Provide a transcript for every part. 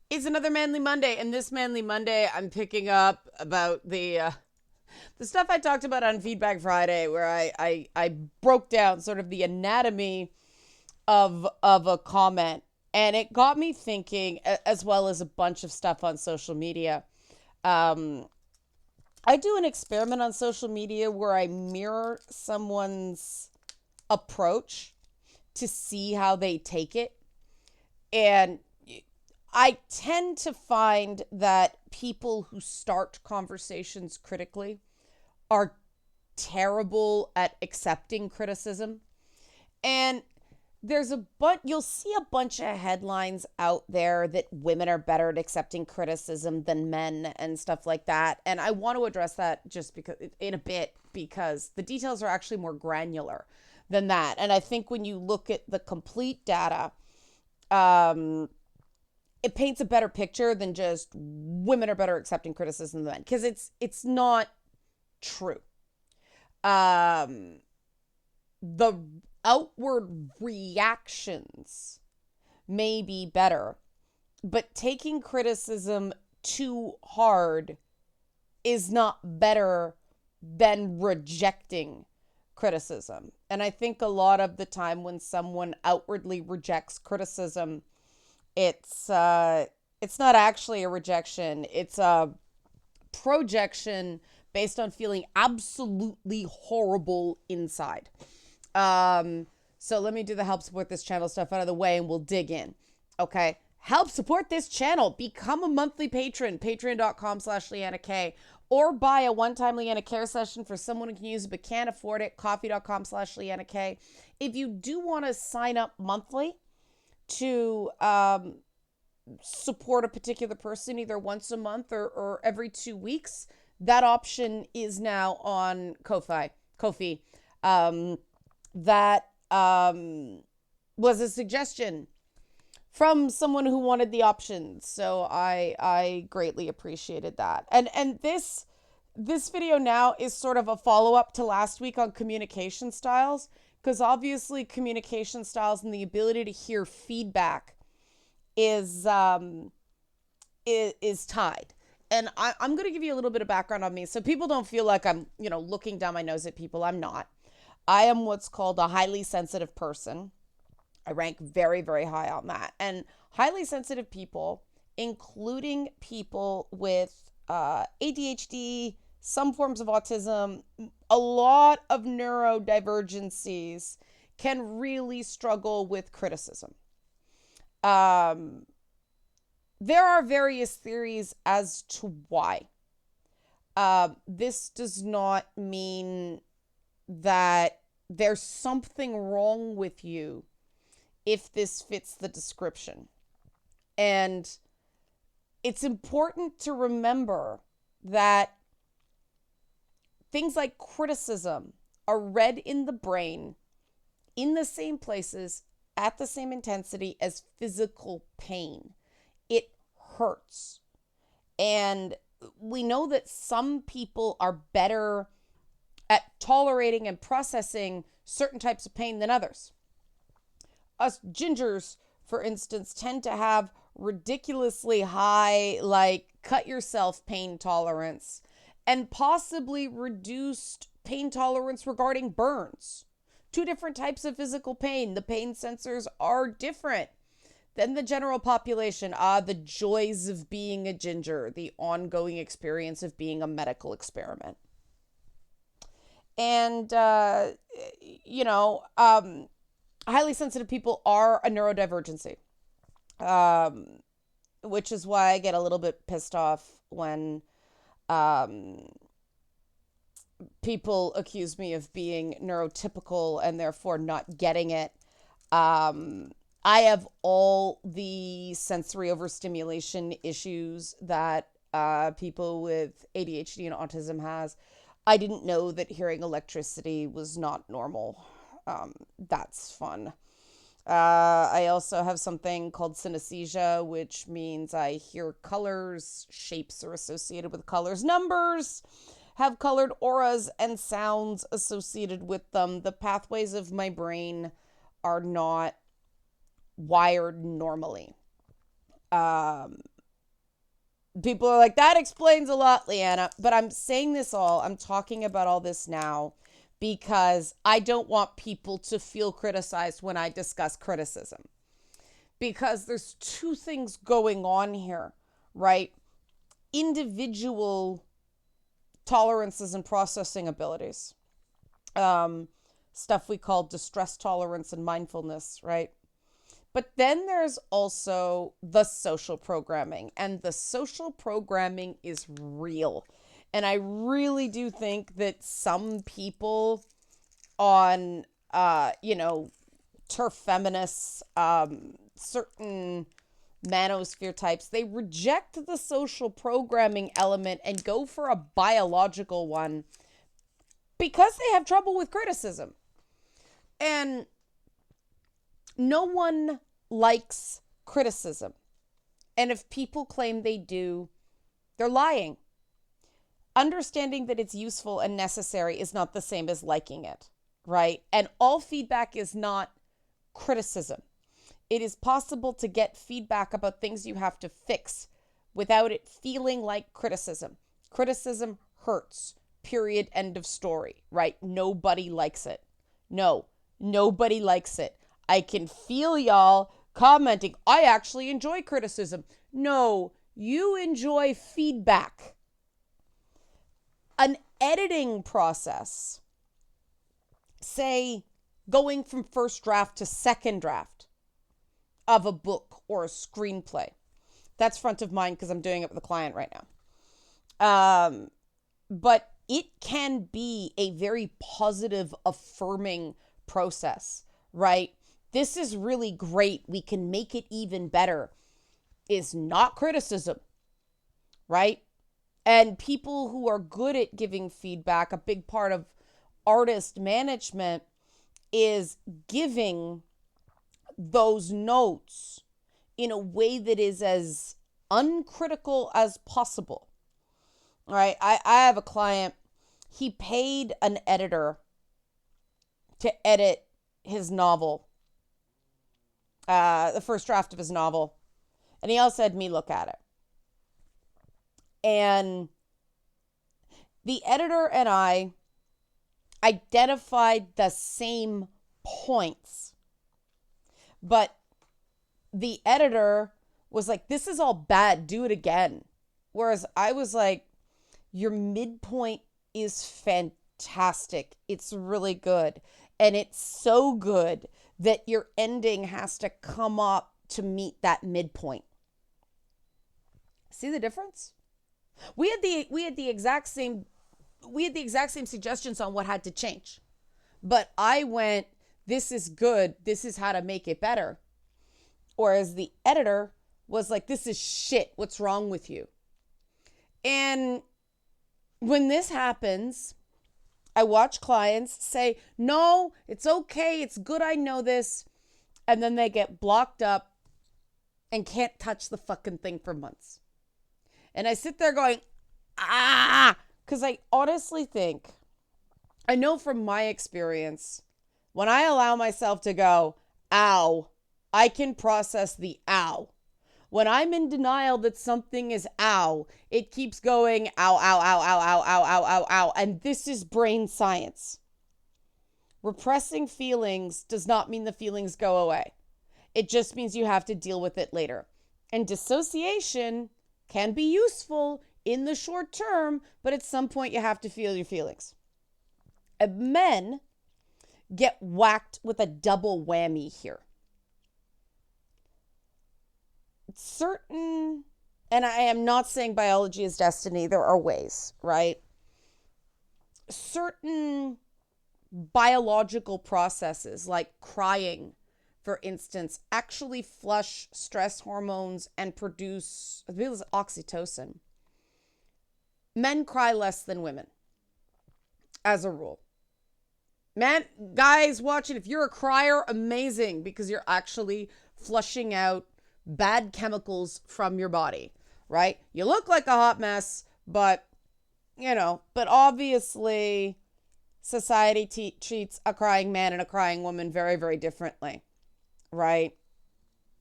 It's another Manly Monday, and this Manly Monday, I'm picking up about the stuff I talked about on Feedback Friday, where I broke down sort of the anatomy of a comment, and it got me thinking, as well as a bunch of stuff on social media. Um, I do an experiment on social media where I mirror someone's approach to see how they take it, and I tend to find that people who start conversations critically are terrible at accepting criticism. And you'll see a bunch of headlines out there that women are better at accepting criticism than men and stuff like that. And I want to address that just because in a bit, because the details are actually more granular than that. And I think when you look at the complete data, um, it paints a better picture than just women are better at accepting criticism than men, because it's not true. Um, the outward reactions may be better, but taking criticism too hard is not better than rejecting criticism. And I think a lot of the time when someone outwardly rejects criticism, it's not actually a rejection. It's a projection based on feeling absolutely horrible inside. So let me do the help support this channel stuff out of the way and we'll dig in. Okay. Help support this channel. Become a monthly patron, patreon.com/Leanna K, or buy a one-time Leanna Care session for someone who can use it but can't afford it, coffee.com/Leanna K. If you do want to sign up monthly to support a particular person either once a month or every 2 weeks, that option is now on Ko-fi. That was a suggestion from someone who wanted the option, so I greatly appreciated that. And this video now is sort of a follow-up to last week on communication styles, because obviously communication styles and the ability to hear feedback is tied. And I'm going to give you a little bit of background on me so people don't feel like I'm, looking down my nose at people. I'm not. I am what's called a highly sensitive person. I rank very, very high on that. And highly sensitive people, including people with ADHD, some forms of autism, a lot of neurodivergencies, can really struggle with criticism. There are various theories as to why. This does not mean that there's something wrong with you if this fits the description. And it's important to remember that things like criticism are read in the brain in the same places at the same intensity as physical pain. It hurts. And we know that some people are better at tolerating and processing certain types of pain than others. Us gingers, for instance, tend to have ridiculously high, like, cut yourself pain tolerance, and possibly reduced pain tolerance regarding burns. Two different types of physical pain. The pain sensors are different than the general population. The joys of being a ginger, the ongoing experience of being a medical experiment. And, highly sensitive people are a neurodivergency, which is why I get a little bit pissed off when people accuse me of being neurotypical and therefore not getting it. I have all the sensory overstimulation issues that people with ADHD and autism has. I didn't know that hearing electricity was not normal. That's fun. I also have something called synesthesia, which means I hear colors. Shapes are associated with colors. Numbers have colored auras and sounds associated with them. The pathways of my brain are not wired normally. People are like, that explains a lot, Leanna. But I'm saying this all, I'm talking about all this now because I don't want people to feel criticized when I discuss criticism. Because there's two things going on here, right? Individual tolerances and processing abilities. Stuff we call distress tolerance and mindfulness, right? But then there's also the social programming, and the social programming is real. And I really do think that some people on, turf feminists, certain manosphere types, they reject the social programming element and go for a biological one because they have trouble with criticism. And no one likes criticism. And if people claim they do, they're lying. Understanding that it's useful and necessary is not the same as liking it, right? And all feedback is not criticism. It is possible to get feedback about things you have to fix without it feeling like criticism. Criticism hurts, period, end of story, right? Nobody likes it. No, nobody likes it. I can feel y'all commenting, I actually enjoy criticism. No, you enjoy feedback. An editing process, say going from first draft to second draft of a book or a screenplay. That's front of mind because I'm doing it with a client right now. But it can be a very positive, affirming process, right? This is really great. We can make it even better. Is not criticism, right? And people who are good at giving feedback, a big part of artist management is giving those notes in a way that is as uncritical as possible. All right. I have a client, he paid an editor to edit his novel, the first draft of his novel. And he also had me look at it. And the editor and I identified the same points. But the editor was like, this is all bad, do it again. Whereas I was like, your midpoint is fantastic. It's really good. And it's so good that your ending has to come up to meet that midpoint. See the difference? We had the exact same suggestions on what had to change. But I went, this is good. This is how to make it better. Whereas the editor was like, this is shit. What's wrong with you? And when this happens, I watch clients say, no, it's okay. It's good. I know this. And then they get blocked up and can't touch the fucking thing for months. And I sit there going, because I honestly think, I know from my experience, when I allow myself to go, ow, I can process the ow. When I'm in denial that something is ow, it keeps going, ow, ow, ow, ow, ow, ow, ow, ow, ow. And this is brain science. Repressing feelings does not mean the feelings go away. It just means you have to deal with it later. And dissociation can be useful in the short term, but at some point you have to feel your feelings. And men get whacked with a double whammy here. Certain, and I am not saying biology is destiny, there are ways, right? Certain biological processes like crying, for instance, actually flush stress hormones and produce, I believe it's oxytocin. Men cry less than women, as a rule. Man, guys watching, if you're a crier, amazing, because you're actually flushing out bad chemicals from your body, right? You look like a hot mess, but obviously society treats a crying man and a crying woman very, very differently, right?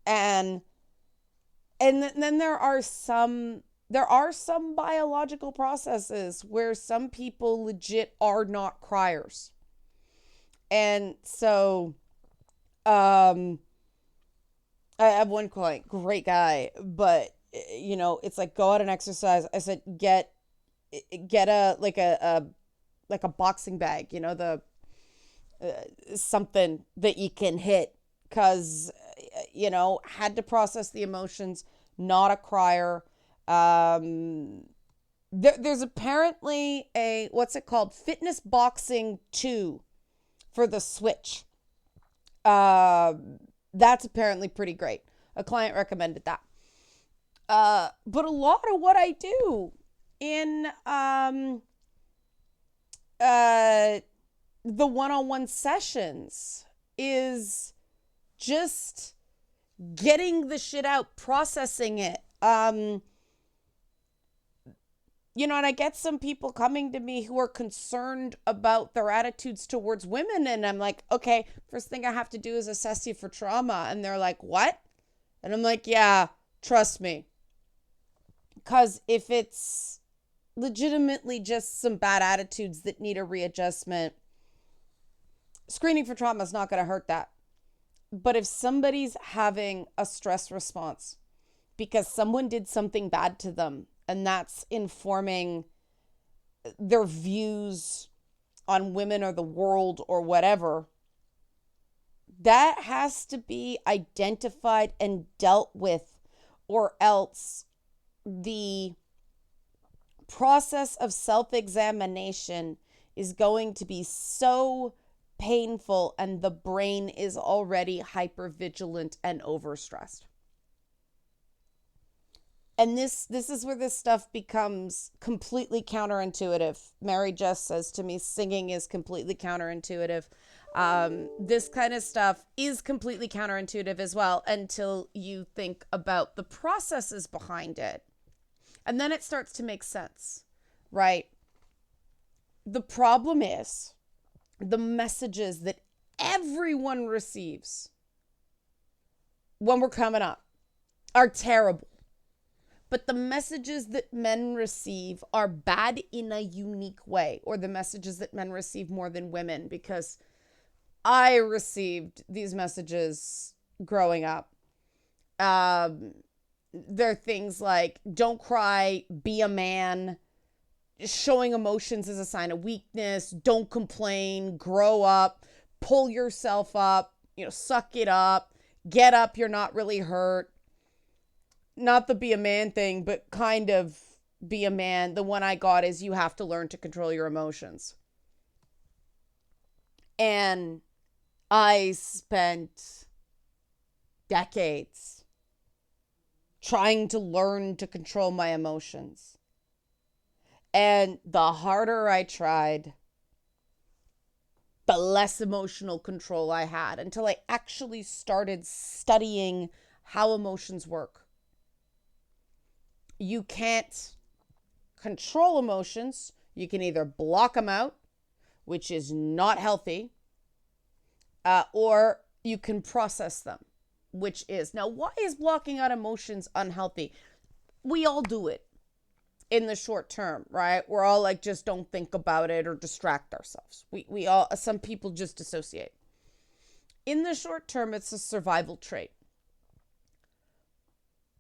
And then there are some there are some biological processes where some people legit are not criers. And so, I have one client, great guy, but it's like go out and exercise. I said get a boxing bag, the something that you can hit, because had to process the emotions, not a crier. There's apparently a, what's it called, fitness boxing 2 for the Switch. That's apparently pretty great. A client recommended that. But a lot of what I do in the one-on-one sessions is just getting the shit out, processing it. And I get some people coming to me who are concerned about their attitudes towards women. And I'm like, okay, first thing I have to do is assess you for trauma. And they're like, what? And I'm like, yeah, trust me. Because if it's legitimately just some bad attitudes that need a readjustment, screening for trauma is not going to hurt that. But if somebody's having a stress response because someone did something bad to them, and that's informing their views on women or the world or whatever, that has to be identified and dealt with, or else the process of self-examination is going to be so painful, and the brain is already hypervigilant and overstressed. And this is where this stuff becomes completely counterintuitive. Mary Jess says to me, singing is completely counterintuitive. This kind of stuff is completely counterintuitive as well, until you think about the processes behind it. And then it starts to make sense, right? The problem is the messages that everyone receives when we're coming up are terrible. But the messages that men receive are bad in a unique way, or the messages that men receive more than women, because I received these messages growing up. They're things like, don't cry, be a man, showing emotions is a sign of weakness, don't complain, grow up, pull yourself up, suck it up, get up, you're not really hurt. Not the be a man thing, but kind of be a man. The one I got is you have to learn to control your emotions. And I spent decades trying to learn to control my emotions. And the harder I tried, the less emotional control I had, until I actually started studying how emotions work. You can't control emotions. You can either block them out, which is not healthy, or you can process them, which is. Now, why is blocking out emotions unhealthy? We all do it in the short term, right? We're all like, just don't think about it or distract ourselves. We all, some people just dissociate. In the short term, it's a survival trait.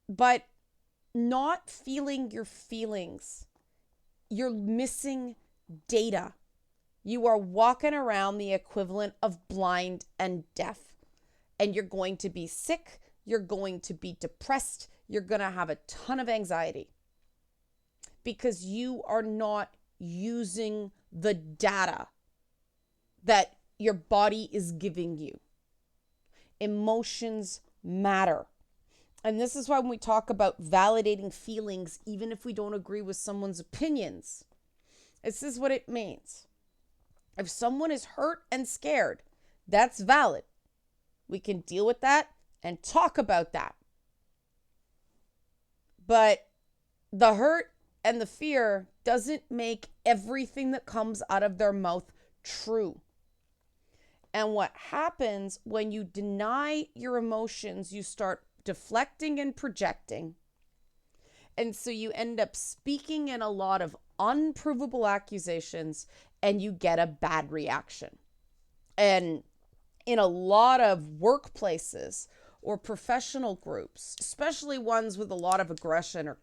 But not feeling your feelings, you're missing data. You are walking around the equivalent of blind and deaf, and you're going to be sick, you're going to be depressed, you're going to have a ton of anxiety because you are not using the data that your body is giving you. Emotions matter. And this is why when we talk about validating feelings, even if we don't agree with someone's opinions, this is what it means. If someone is hurt and scared, that's valid. We can deal with that and talk about that. But the hurt and the fear doesn't make everything that comes out of their mouth true. And what happens when you deny your emotions, you start deflecting and projecting. And so you end up speaking in a lot of unprovable accusations and you get a bad reaction. And in a lot of workplaces or professional groups, especially ones with a lot of aggression or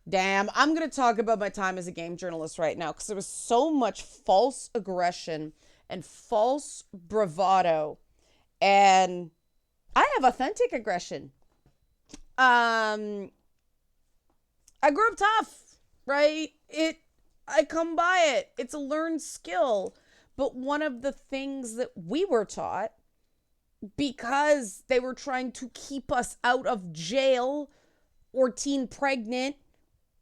damn, I'm going to talk about my time as a game journalist right now because there was so much false aggression and false bravado. And I have authentic aggression. I grew up tough, right? I come by it. It's a learned skill. But one of the things that we were taught, because they were trying to keep us out of jail or teen pregnant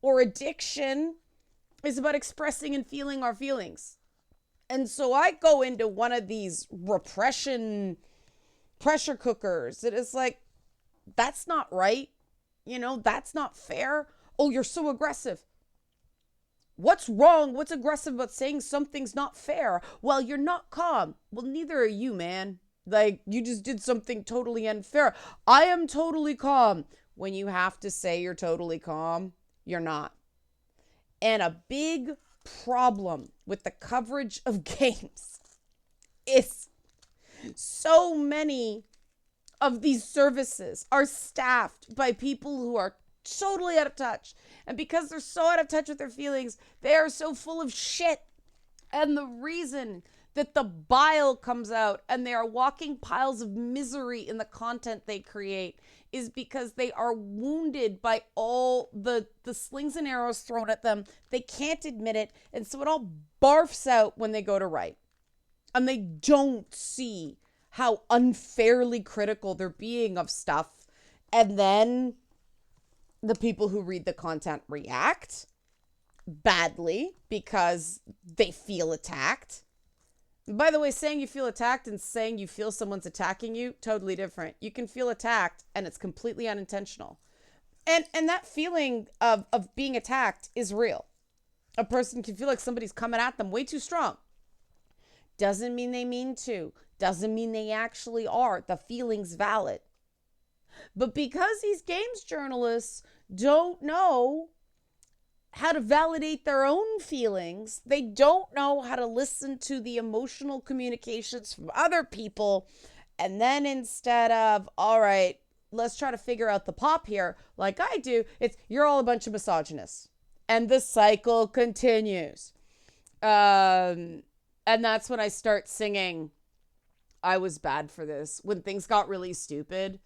or addiction, is about expressing and feeling our feelings. And so I go into one of these repression pressure cookers. It is like, that's not right. That's not fair. Oh, you're so aggressive. What's wrong? What's aggressive about saying something's not fair? Well, you're not calm. Well, neither are you, man. Like, you just did something totally unfair. I am totally calm. When you have to say you're totally calm, you're not. And a big problem with the coverage of games is so many of these services are staffed by people who are totally out of touch. And because they're so out of touch with their feelings, they are so full of shit. And the reason that the bile comes out and they are walking piles of misery in the content they create is because they are wounded by all the slings and arrows thrown at them. They can't admit it. And so it all barfs out when they go to write. And they don't see how unfairly critical they're being of stuff. And then the people who read the content react badly because they feel attacked. By the way, saying you feel attacked and saying you feel someone's attacking you, totally different. You can feel attacked and it's completely unintentional. And that feeling of being attacked is real. A person can feel like somebody's coming at them way too strong. Doesn't mean they mean to. Doesn't mean they actually are. The feeling's valid. But because these games journalists don't know how to validate their own feelings, they don't know how to listen to the emotional communications from other people, and then instead of, all right, let's try to figure out the pop here, like I do, it's, you're all a bunch of misogynists. And the cycle continues. And that's when I start singing, I was bad for this. When things got really stupid,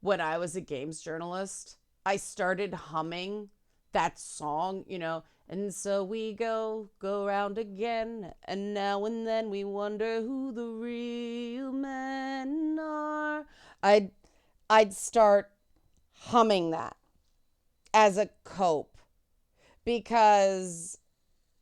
when I was a games journalist, I started humming that song, and so we go round again, and now and then we wonder who the real men are. I'd start humming that as a cope, because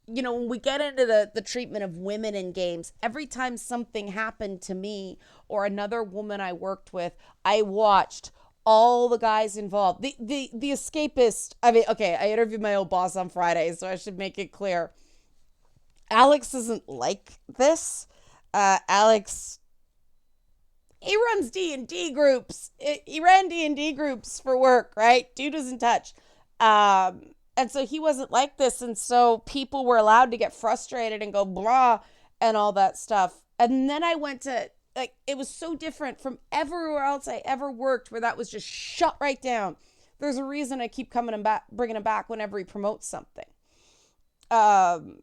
when we get into the treatment of women in games, every time something happened to me or another woman I worked with, I watched all the guys involved. The escapist, I interviewed my old boss on Friday, so I should make it clear. Alex isn't like this. Alex, he runs D&D groups. He ran D&D groups for work, right? Dude was in touch. And so he wasn't like this. And so people were allowed to get frustrated and go blah and all that stuff. And then I went to, it was so different from everywhere else I ever worked where that was just shut right down. There's a reason I keep bringing him back whenever he promotes something. But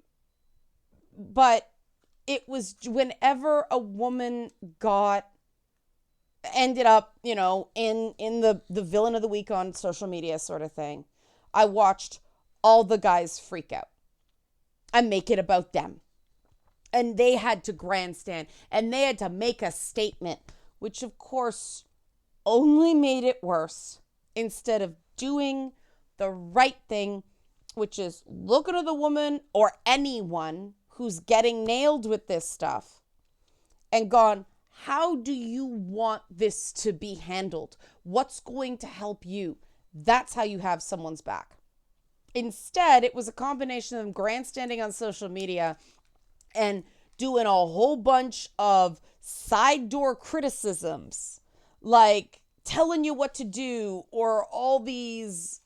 it was whenever a woman ended up, in the villain of the week on social media sort of thing, I watched all the guys freak out and make it about them. And they had to grandstand and they had to make a statement, which of course only made it worse, instead of doing the right thing, which is looking at the woman or anyone who's getting nailed with this stuff and gone, how do you want this to be handled? What's going to help you? That's how you have someone's back. Instead, it was a combination of them grandstanding on social media and doing a whole bunch of side door criticisms, like telling you what to do, or all these,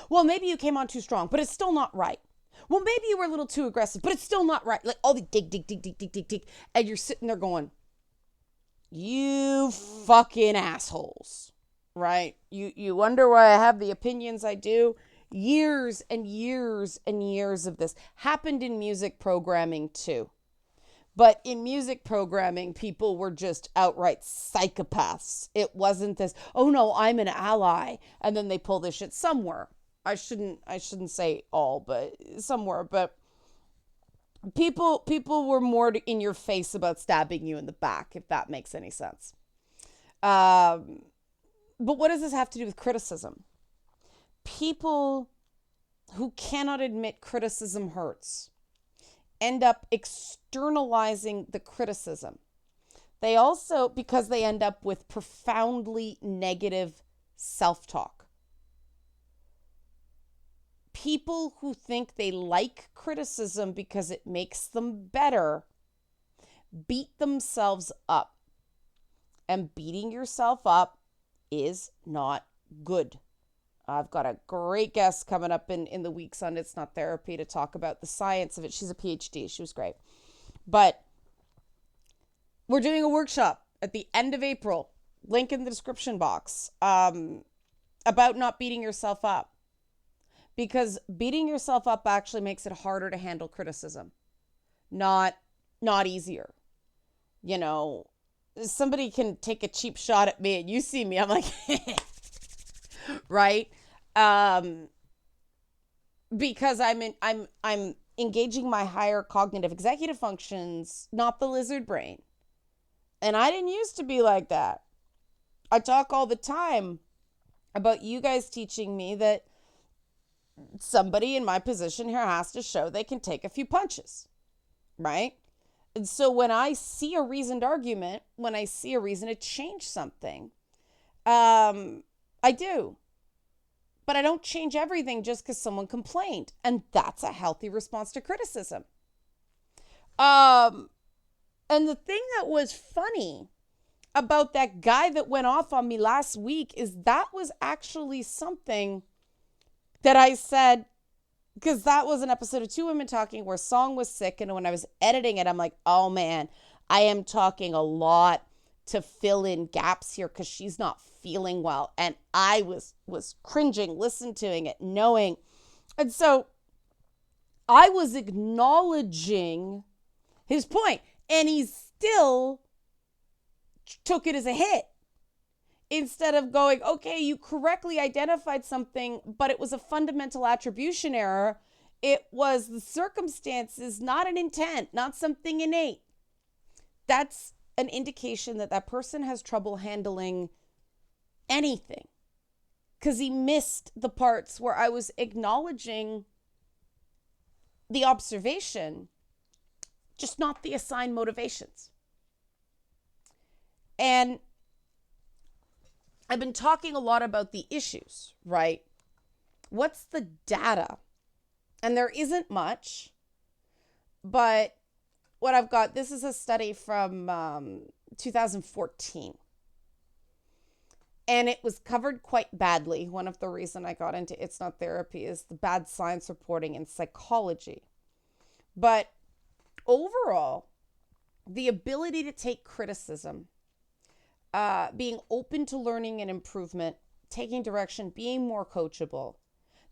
Well, maybe you came on too strong, but it's still not right. Well, maybe you were a little too aggressive, but it's still not right. Like all the dig. And you're sitting there going, you fucking assholes, right? You wonder why I have the opinions I do. Years and years and years of this happened in music programming too. But in music programming, people were just outright psychopaths. It wasn't this, oh no, I'm an ally. And then they pull this shit somewhere. I shouldn't say all, but somewhere. But people were more in your face about stabbing you in the back, if that makes any sense. But what does this have to do with criticism? People who cannot admit criticism hurts end up externalizing the criticism. They also, because they end up with profoundly negative self-talk. People who think they like criticism because it makes them better beat themselves up. And beating yourself up is not good. I've got a great guest coming up in the weeks on It's Not Therapy to talk about the science of it. She's a PhD. She was great. But we're doing a workshop at the end of April, link in the description box, about not beating yourself up. Because beating yourself up actually makes it harder to handle criticism, not easier. You know, somebody can take a cheap shot at me and you see me, I'm like, right? Because I'm engaging my higher cognitive executive functions, not the lizard brain. And I didn't used to be like that. I talk all the time about you guys teaching me that somebody in my position here has to show they can take a few punches, right? And so when I see a reasoned argument, when I see a reason to change something, I do. But I don't change everything just because someone complained. And that's a healthy response to criticism. And the thing that was funny about that guy that went off on me last week is that was actually something that I said, because that was an episode of Two Women Talking where Song was sick. And when I was editing it, I'm like, oh man, I am talking a lot to fill in gaps here because she's not feeling well. And I was cringing, listening to it, knowing. And so I was acknowledging his point. And he still took it as a hit. Instead of going, okay, you correctly identified something, but it was a fundamental attribution error. It was the circumstances, not an intent, not something innate. That's an indication that that person has trouble handling anything. Because he missed the parts where I was acknowledging the observation, just not the assigned motivations. And I've been talking a lot about the issues, right? What's the data? And there isn't much, but what I've got, this is a study from 2014. And it was covered quite badly. One of the reasons I got into It's Not Therapy is the bad science reporting in psychology. But overall, the ability to take criticism, being open to learning and improvement, taking direction, being more coachable.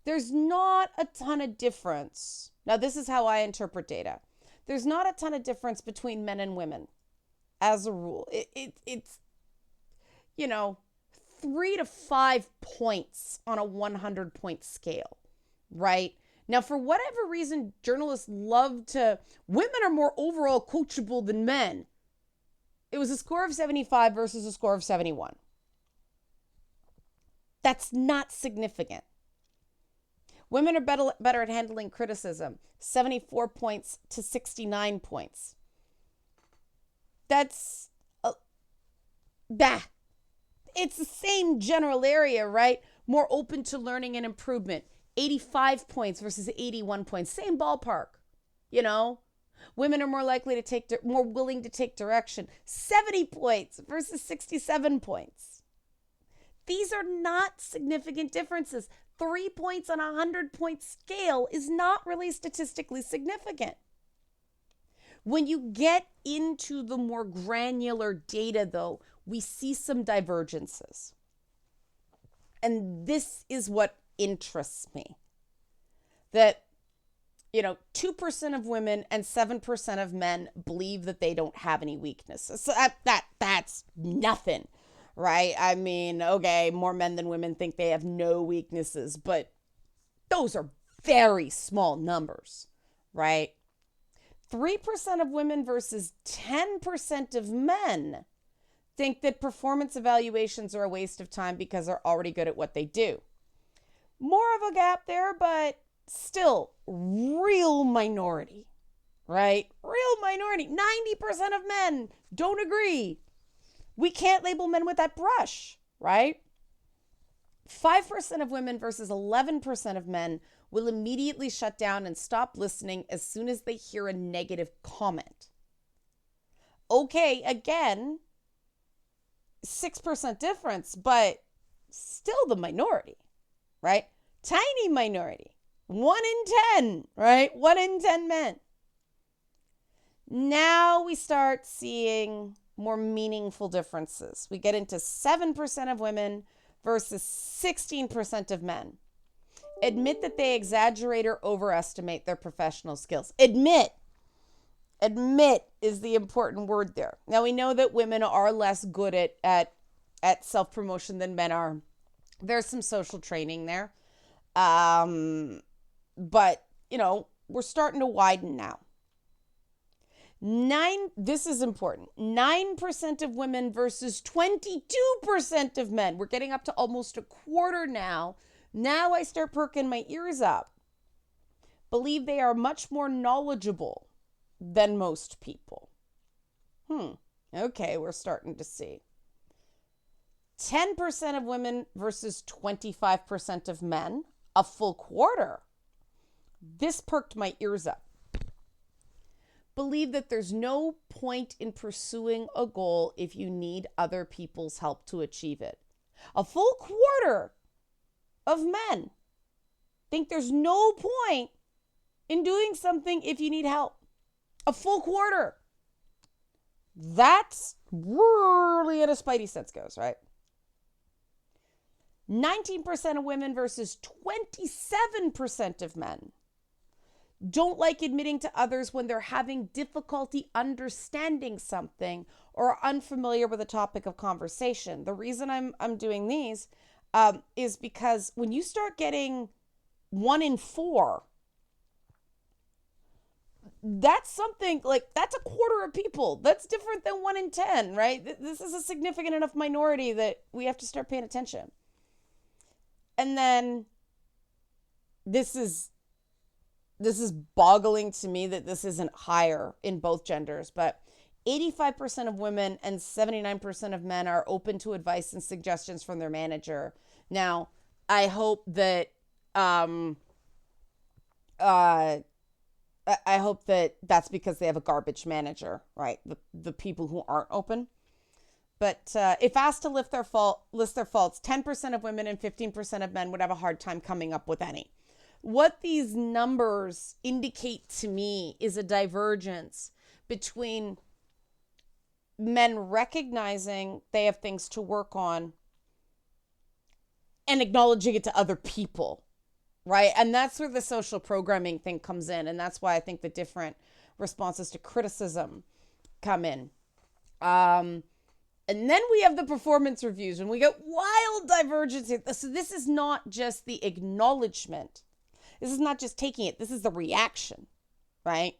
There's not a ton of difference. Now, this is how I interpret data. There's not a ton of difference between men and women as a rule. It's 3 to 5 points on a 100-point scale, right? Now, for whatever reason, journalists love to, women are more overall coachable than men. It was a score of 75 versus a score of 71. That's not significant. Women are better at handling criticism, 74 points to 69 points. That's, it's the same general area, right? More open to learning and improvement, 85 points versus 81 points, same ballpark, Women are more likely to more willing to take direction. 70 points versus 67 points. These are not significant differences. 3 points on a 100-point scale is not really statistically significant. When you get into the more granular data, though, we see some divergences. And this is what interests me. That, 2% of women and 7% of men believe that they don't have any weaknesses. So that's nothing, right? I mean, okay, more men than women think they have no weaknesses, but those are very small numbers, right? 3% of women versus 10% of men think that performance evaluations are a waste of time because they're already good at what they do. More of a gap there, but still real minority, right? Real minority. 90% of men don't agree. We can't label men with that brush, right? 5% of women versus 11% of men will immediately shut down and stop listening as soon as they hear a negative comment. Okay, again, 6% difference, but still the minority, right? Tiny minority. 1 in 10, right? 1 in 10 men. Now we start seeing more meaningful differences. We get into 7% of women versus 16% of men. Admit that they exaggerate or overestimate their professional skills. Admit is the important word there. Now we know that women are less good at self-promotion than men are. There's some social training there. But, we're starting to widen now. This is important. 9% of women versus 22% of men. We're getting up to almost a quarter now. Now I start perking my ears up. Believe they are much more knowledgeable than most people. Okay, we're starting to see. 10% of women versus 25% of men. A full quarter. This perked my ears up. Believe that there's no point in pursuing a goal if you need other people's help to achieve it. A full quarter of men think there's no point in doing something if you need help. A full quarter. That's really in a spidey sense goes, right? 19% of women versus 27% of men don't like admitting to others when they're having difficulty understanding something or are unfamiliar with a topic of conversation. The reason I'm doing these is because when you start getting 1 in 4, that's something like that's a quarter of people. That's different than 1 in 10, right? This is a significant enough minority that we have to start paying attention. And then this is boggling to me that this isn't higher in both genders, but 85% of women and 79% of men are open to advice and suggestions from their manager. Now, I hope that that's because they have a garbage manager, right? The people who aren't open. But if asked to list their faults, 10% of women and 15% of men would have a hard time coming up with any. What these numbers indicate to me is a divergence between men recognizing they have things to work on and acknowledging it to other people, right? And that's where the social programming thing comes in. And that's why I think the different responses to criticism come in. And then we have the performance reviews, and we get wild divergence here. So this is not just the acknowledgement. This is not just taking it. This is the reaction, right?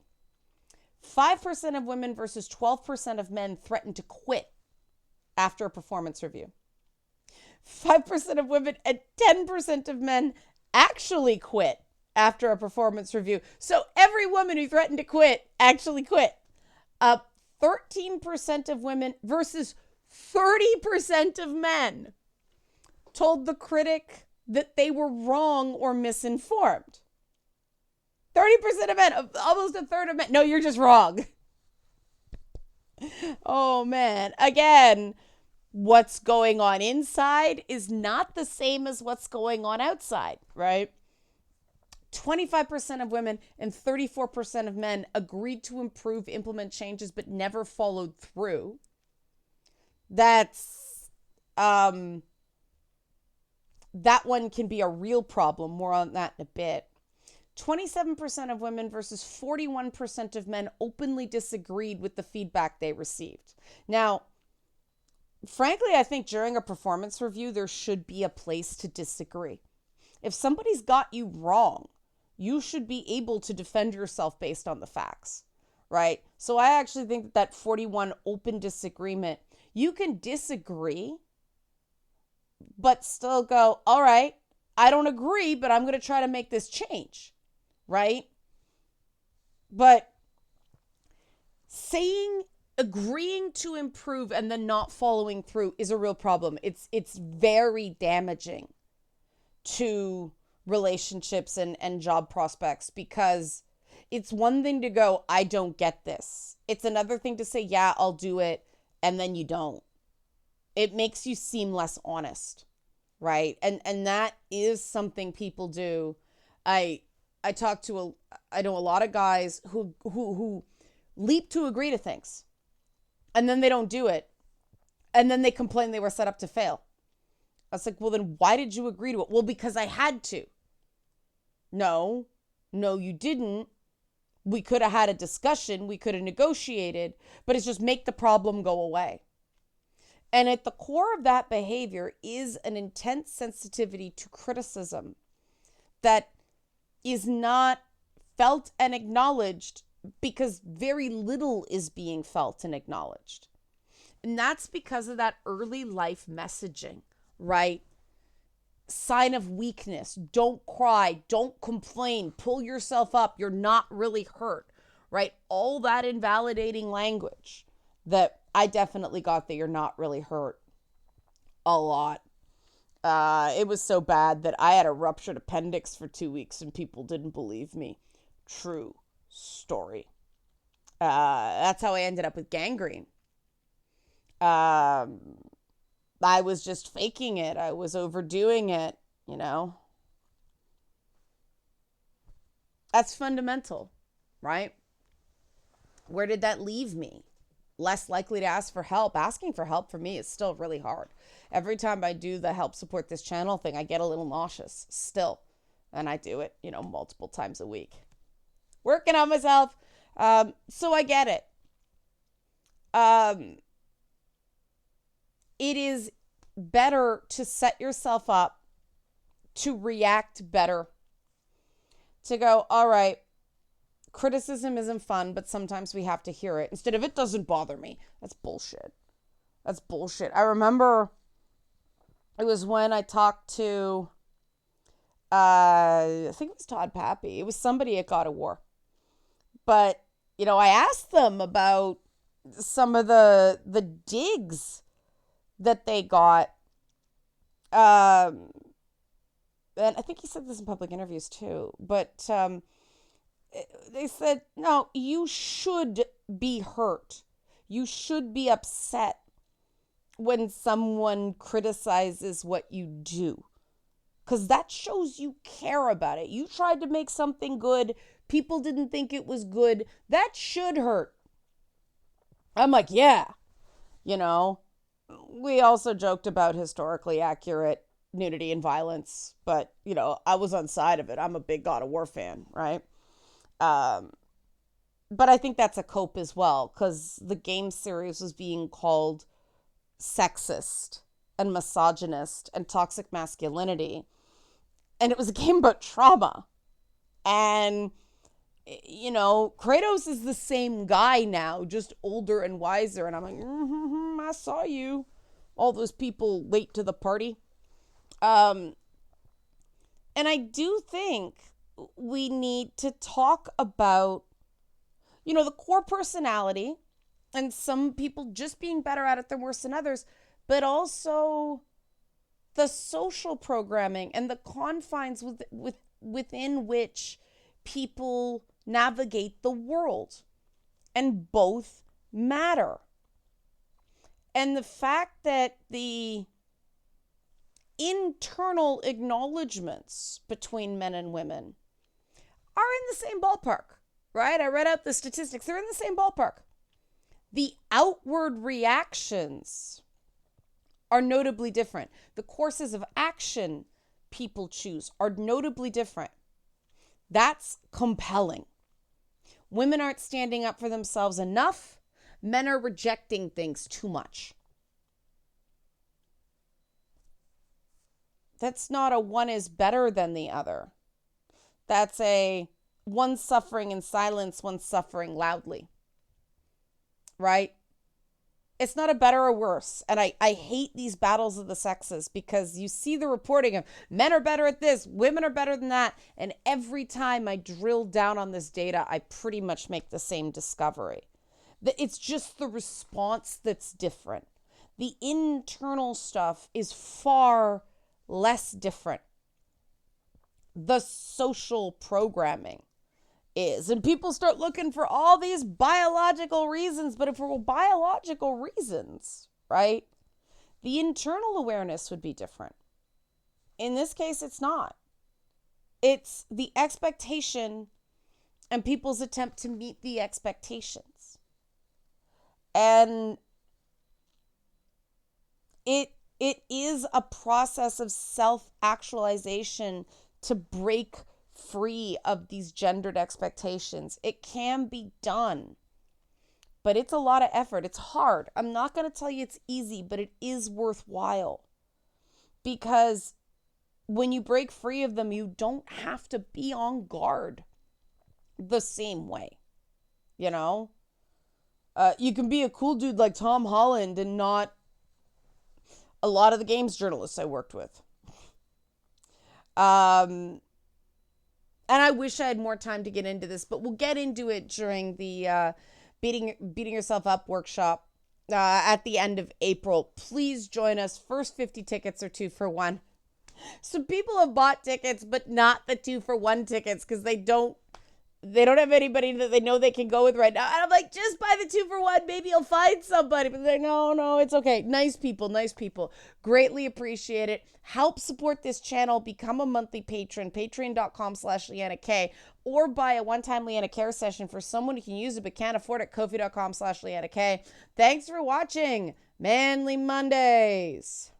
5% of women versus 12% of men threaten to quit after a performance review. 5% of women and 10% of men actually quit after a performance review. So every woman who threatened to quit actually quit. 13% of women versus 30% of men told the critic that they were wrong or misinformed. 30% of men, almost a third of men. No, you're just wrong. Oh, man. Again, what's going on inside is not the same as what's going on outside, right? 25% of women and 34% of men agreed to improve, implement changes, but never followed through. That's, that one can be a real problem. More on that in a bit. 27% of women versus 41% of men openly disagreed with the feedback they received. Now, frankly, I think during a performance review, there should be a place to disagree. If somebody's got you wrong, you should be able to defend yourself based on the facts, right? So I actually think that 41 open disagreement, you can disagree, but still go, all right, I don't agree, but I'm going to try to make this change, right? But agreeing to improve and then not following through is a real problem. It's very damaging to relationships and job prospects, because it's one thing to go, I don't get this. It's another thing to say, yeah, I'll do it, and then you don't. It makes you seem less honest, right? And that is something people do. I know a lot of guys who leap to agree to things, and then they don't do it, and then they complain they were set up to fail. I was like, well, then why did you agree to it? Well, because I had to. No, you didn't. We could have had a discussion. We could have negotiated, but it's just make the problem go away. And at the core of that behavior is an intense sensitivity to criticism that is not felt and acknowledged, because very little is being felt and acknowledged. And that's because of that early life messaging, right? Sign of weakness. Don't cry. Don't complain. Pull yourself up. You're not really hurt, right? All that invalidating language that I definitely got, that you're not really hurt, a lot. It was so bad that I had a ruptured appendix for 2 weeks and people didn't believe me. True story. That's how I ended up with gangrene. I was just faking it. I was overdoing it, you know. That's fundamental, right? Where did that leave me? Less likely to ask for help. Asking for help for me is still really hard. Every time I do the help support this channel thing, I get a little nauseous still. And I do it, multiple times a week. Working on myself. So I get it. It is better to set yourself up to react better. To go, all right, criticism isn't fun, but sometimes we have to hear it. Instead of, it doesn't bother me. That's bullshit. I remember it was when I talked to, I think it was Todd Pappy. It was somebody at God of War. But, I asked them about some of the digs that they got. And I think he said this in public interviews too. But they said, no, you should be hurt. You should be upset when someone criticizes what you do, because that shows you care about it. You tried to make something good. People didn't think it was good. That should hurt. I'm like, yeah. We also joked about historically accurate nudity and violence, but, I was on side of it. I'm a big God of War fan, right? But I think that's a cope as well, because the game series was being called sexist and misogynist and toxic masculinity. And it was a game about trauma. And, Kratos is the same guy now, just older and wiser. And I'm like, I saw you. All those people late to the party. And I do think we need to talk about, the core personality, and some people just being better at it than worse than others, but also the social programming and the confines within which people navigate the world. And both matter. And the fact that the internal acknowledgments between men and women are in the same ballpark, right? I read out the statistics. They're in the same ballpark. The outward reactions are notably different. The courses of action people choose are notably different. That's compelling. Women aren't standing up for themselves enough. Men are rejecting things too much. That's not a one is better than the other. That's a one suffering in silence, one suffering loudly. Right? It's not a better or worse. And I hate these battles of the sexes because you see the reporting of men are better at this, women are better than that. And every time I drill down on this data, I pretty much make the same discovery. It's just the response that's different. The internal stuff is far less different. The social programming is. And people start looking for all these biological reasons. But if it were biological reasons, right, the internal awareness would be different. In this case, it's not. It's the expectation and people's attempt to meet the expectations. And it is a process of self-actualization to break free of these gendered expectations. It can be done, but it's a lot of effort. It's hard. I'm not going to tell you it's easy, but it is worthwhile, because when you break free of them, you don't have to be on guard the same way. You know, you can be a cool dude like Tom Holland and not a lot of the games journalists I worked with. And I wish I had more time to get into this, but we'll get into it during the beating yourself up workshop at the end of April. Please join us. First 50 tickets are 2 for 1. So people have bought tickets, but not the 2 for 1 tickets because they don't have anybody that they know they can go with right now. And I'm like, just buy the 2 for 1. Maybe you'll find somebody. But they're like, no, it's okay. Nice people. Greatly appreciate it. Help support this channel. Become a monthly patron. Patreon.com/Leanna K. Or buy a one-time Leanna Care session for someone who can use it but can't afford it. Ko-fi.com/Leanna K. Thanks for watching Manly Mondays.